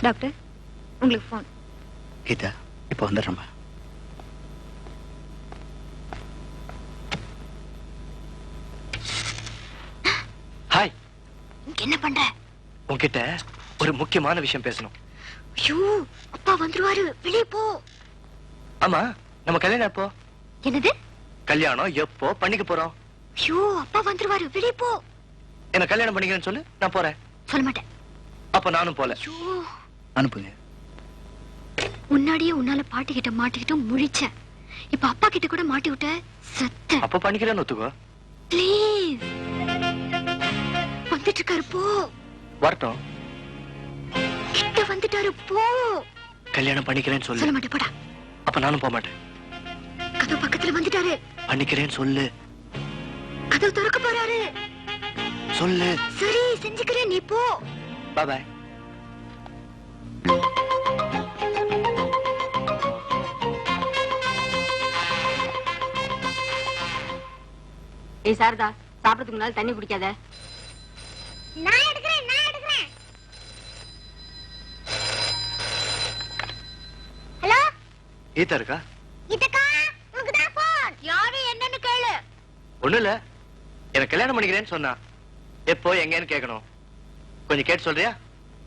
Doctor, உங்களுக்கு phone. Geetha, இப்போ வந்துடுறேம்மா. Hi. என்ன பண்ற? உன்கிட்ட ஒரு முக்கியமான விஷயம் பேசணும். ஐயோ, அப்பா வந்துருவாரு, வெளியே போ. ஆமா, நம்ம கல்யாணம் எப்போ? என்னது கல்யாணம் எப்போ பண்ணிக்க போறோம்? ஐயோ, அப்பா வந்துருவாரு, வெளியே போ. என்ன கல்யாணம் பண்ணிக்கிறேன்னு சொல்லு, நான் போறேன். சொல்ல மாட்டேன். அப்ப நானும் போல. ஐயோ, அனுப்புங்க. முன்னாடியே உன்னால பாட்டி கிட்ட மாட்டிக்கிட்டு முழிச்சேன். இப்ப அப்பா கிட்ட கூட மாட்டி விட்ட, சத்த. அப்ப பண்ணிக்கிறேன்னு ஒத்துக்கோ. ப்ளீஸ். வந்துட்டு இருக்காரு, போ. வரட்டும். கிட்ட வந்துட்டாரு, போ. கல்யாணம் பண்ணிக்கிறேன்னு சொல்லு. சொல்ல மாட்டேன், போடா. அப்ப நானும் போக மாட்டேன். கதவு பக்கத்துல வந்துட்டாரு. பண்ணிக்கிறேன்னு சொல்லு. கதவு திறக்க போறாரு. சொல்லு. சரி, செஞ்சுக்கிறேன், நீ போ. பாய் பாய். ஏய் சாரதா, சாப்பிடறதுக்கு முன்னால தண்ணி குடிக்காத. நான் எடுக்கிறேன். ஹலோ, கீதா இருக்கா? இதக்கா, உனக்கு தான் போன். யாரு என்னன்னு கேளு. ஒண்ணு இல்ல, எனக்கு கல்யாணம் பண்ணிக்கிறேன்னு சொன்னா. எப்போ எங்கன்னு கேட்கணும். கொஞ்சம் கேட்டு சொல்றியா?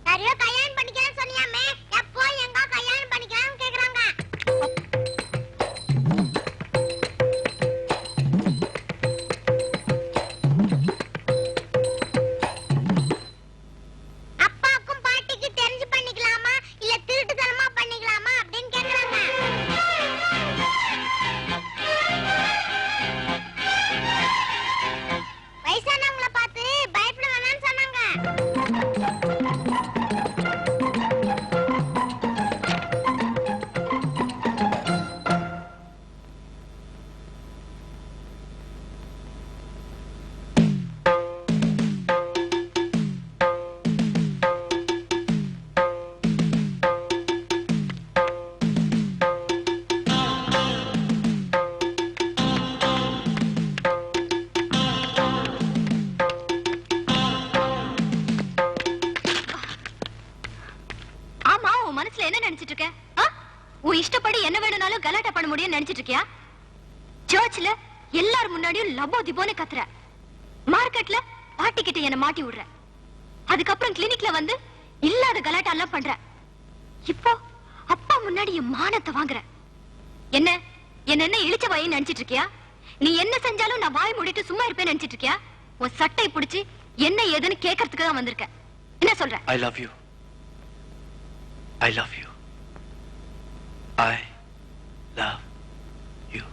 யாரையோ கல்யாணம் பண்ணிக்கிறேன்னு சொன்னியாமே, எப்போ எங்க கல்யாணம் பண்ணிக்கிறேன்னு கேக்குறாங்க. அப்பாக்கும் பாட்டிக்கு தெரிஞ்சு பண்ணிக்கலாமா இல்ல திருட்டுத்தனமா பண்ணிக்கலாமா அப்படின்னு கேக்குறாங்க. வயசானவங்களை பார்த்து பயப்பட வேணாம்னு சொன்னாங்க. ஆமா, உன் மனசுல என்ன நினைச்சிட்டு இருக்க? உன் இஷ்டப்படி என்ன வேணும்னாலும் கலாட்டா பண்ண முடியும்னு நினைச்சிட்டு இருக்கியா? சர்ச்ல எல்லாரும் முன்னாடியும் லபோ திபோன்னு கத்துற. மார்க்கெட்ல பாட்டி கிட்ட என்ன மாட்டி விடுற. அதுக்கப்புறம் கிளினிக்ல வந்து இல்லாத கலாட்டா எல்லாம் பண்ற. இப்போ அப்பா முன்னாடி என் மானத்தை வாங்குற. என்ன என்ன இழிச்ச வாயின்னு நினைச்சிட்டு இருக்கியா? நீ என்ன செஞ்சாலும் நான் வாய் மூடிட்டு சும்மா இருப்பேன்னு நினைச்சிட்டு இருக்கியா? உன் சட்டை பிடிச்சு என்ன ஏதுன்னு கேட்கறதுக்கு தான் வந்திருக்க. என்ன சொல்ற? I love you. I love you. I love you.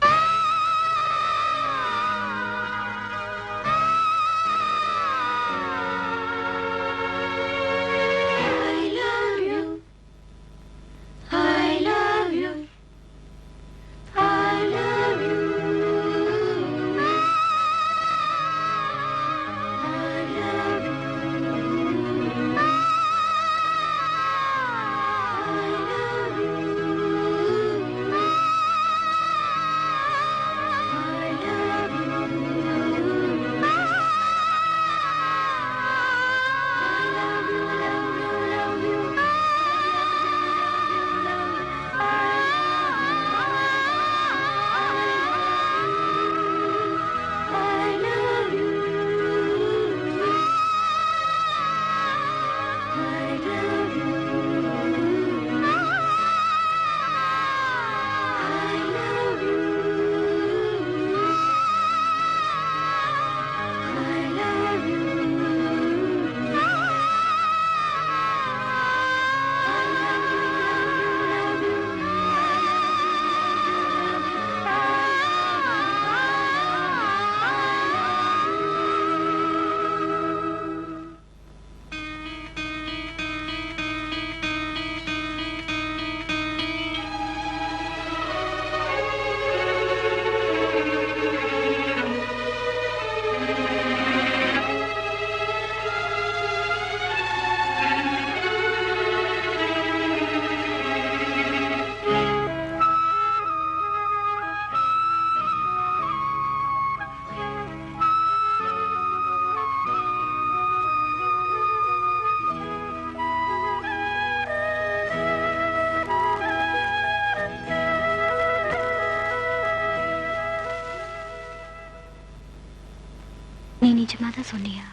சத்தியமா சொன்னியா?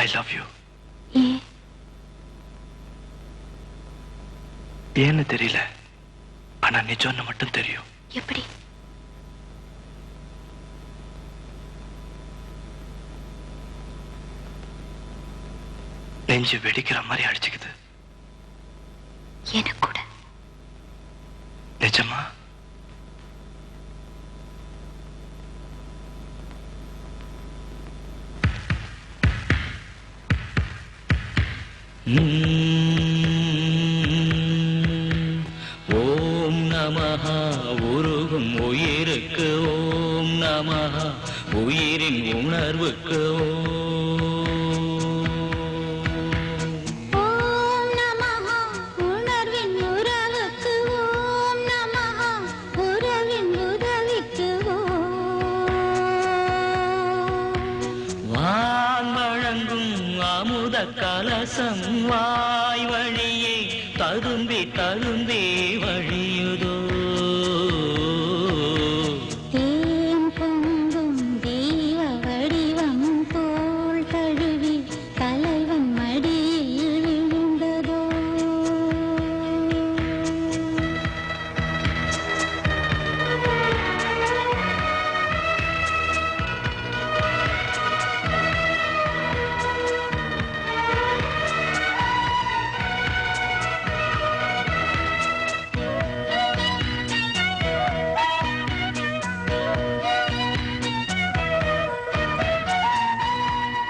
I love you. ஏன்? ஏன்னு தெரியல, ஆனா நிஜம்னு மட்டும் தெரியும். எப்படி? நெஞ்சு வெடிக்கிற மாதிரி அடிச்சுக்குது. எனக்கு கூட. நிஜமா? ஓம் நமஹ உருகும் உயிருக்கு ஓம் நமஹ உயிரின் உணர்வுக்கு ஓம் நமஹ உணர்வின் உறவுக்கு ஓம் நமஹ உறவின் உதவிக்கு வான் வழங்கும் அமுத கலசம் வாய் வழியே ததும்பி ததும்பி வழியுதோ. தேன் பொங்கும் தெய்வ வடிவம் தோள் தழுவி தலைவன் மடியில் விழுந்ததோ.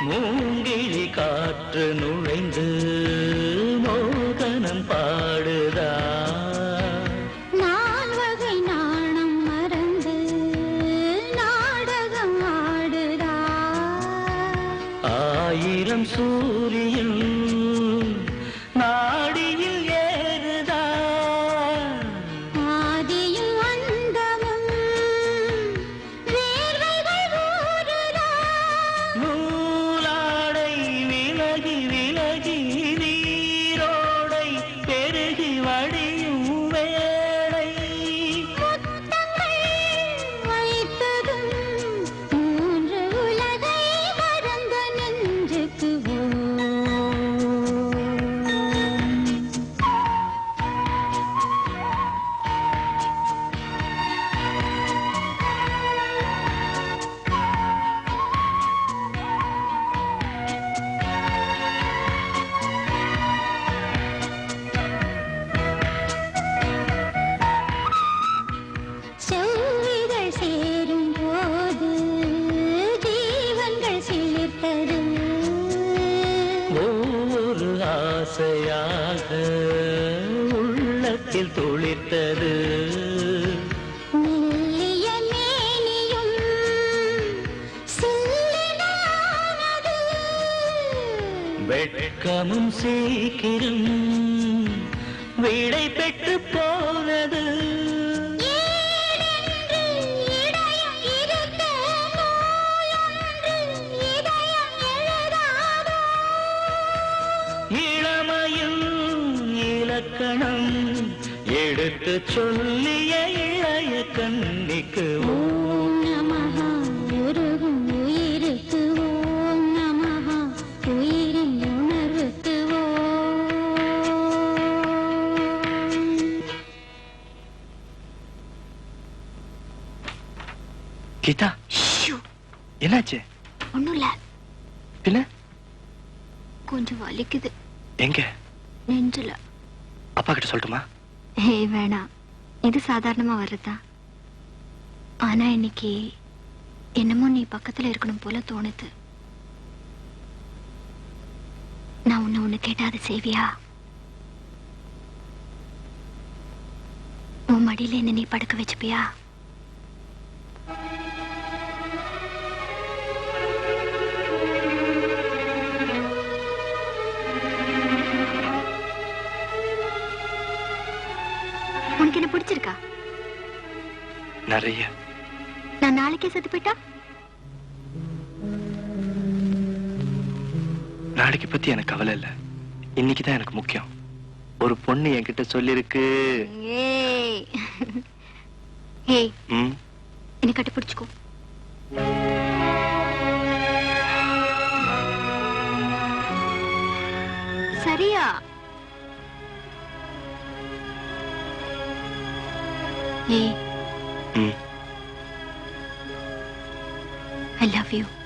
மூங்கிலி காற்று நுழைந்து மோகனம் பாடுதா. நான் வகை நாணம் மறந்து நாடகம் ஆடுதா. ஆயிரம் சூரியன் நாடியில் ஏறுதா. ஆதியும் அந்தமும் வேர்வைகள் ஊறுதா. நூலாடை விலகி விலகி நீரோடை பெருகி வடியும் வேளை. முத்தங்கள் வைத்ததும் மூன்று உலகை மறந்த நெஞ்சுக்கு செவ்விகள் சேரும் போது ஜீவன்கள் சிலிர்த்தது. ஒவ்வொரு ஆசையாக உள்ளத்தில் துளிர்த்தது. மெல்லிய மேனியும் சில்லினானது. வெட்கமும் சீக்கிரம் விடை பெற்று போனது. ஏனென்று இதயம் இருக்க நூலொன்று இதயம் எழுதாதோ. இளமையில் இலக்கணம் எடுத்து சொல்லிய இளைய கண்ணிக்கு ஓம் நமஹ உருகும் உயிருக்கு ஓம் நமஹ உயிரின் உணர்வுக்கு கீதா, என்னாச்சு? ஒண்ணும் இல்ல, பின்ன கொஞ்சம் வலிக்குது எங்க? நெஞ்சில. அப்பா கிட்ட சொல்லட்டுமா? வேணாம், இது சாதாரணமா வர்றதா. ஆனா இன்னைக்கு என்னமோ நீ பக்கத்துல இருக்கணும் போல தோணுது. நான் உன்னை ஒண்ணு கேட்டா அது செய்வியா? உன் மடியில என்ன நீ படுக்க வச்சுப்பியா? உனக்கு என்ன பிடிச்சிருக்கா? நிறைய. நான் நாளைக்கே செத்து போயிட்டா? நாளைக்கு பத்தி எனக்கு கவலை இல்ல, இன்னைக்குதான் எனக்கு முக்கியம். ஒரு பொண்ணு என்கிட்ட சொல்லிருக்கு. ஏய், ஏய், ம், என்னை கட்டி பிடிச்சுக்கோ. சரியா? ஏய், ம். I love you.